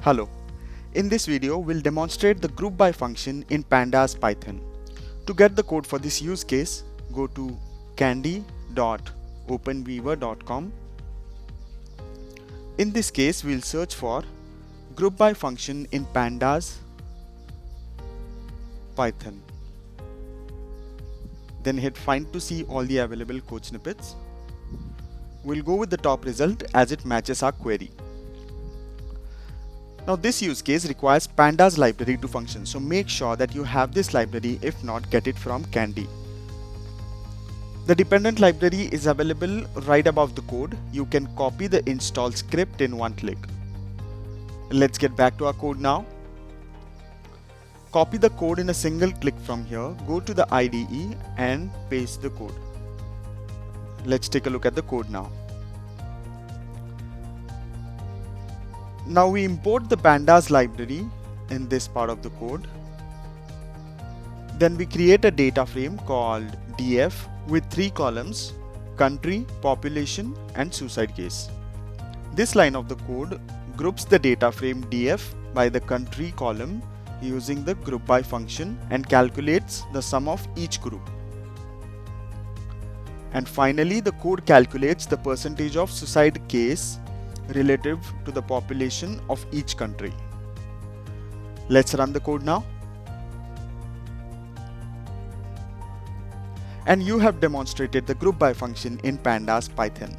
Hello. In this video, we'll demonstrate the group by function in Pandas Python. To get the code for this use case, go to kandi.openweaver.com. In this case, we'll search for group by function in Pandas Python. Then hit find to see all the available code snippets. We'll go with the top result as it matches our query. Now this use case requires Pandas library to function, so make sure that you have this library. If not, get it from Kandi. The dependent library is available right above the code. You can copy the install script in one click. Let's get back to our code now. Copy the code in a single click from here. Go to the IDE and paste the code. Let's take a look at the code now. Now we import the Pandas library in this part of the code. Then we create a data frame called df with 3 columns: country, population and suicide case. This line of the code groups the data frame df by the country column using the group by function and calculates the sum of each group. And finally, the code calculates the percentage of suicide case relative to the population of each country. Let's run the code now. And you have demonstrated the group by function in Pandas Python.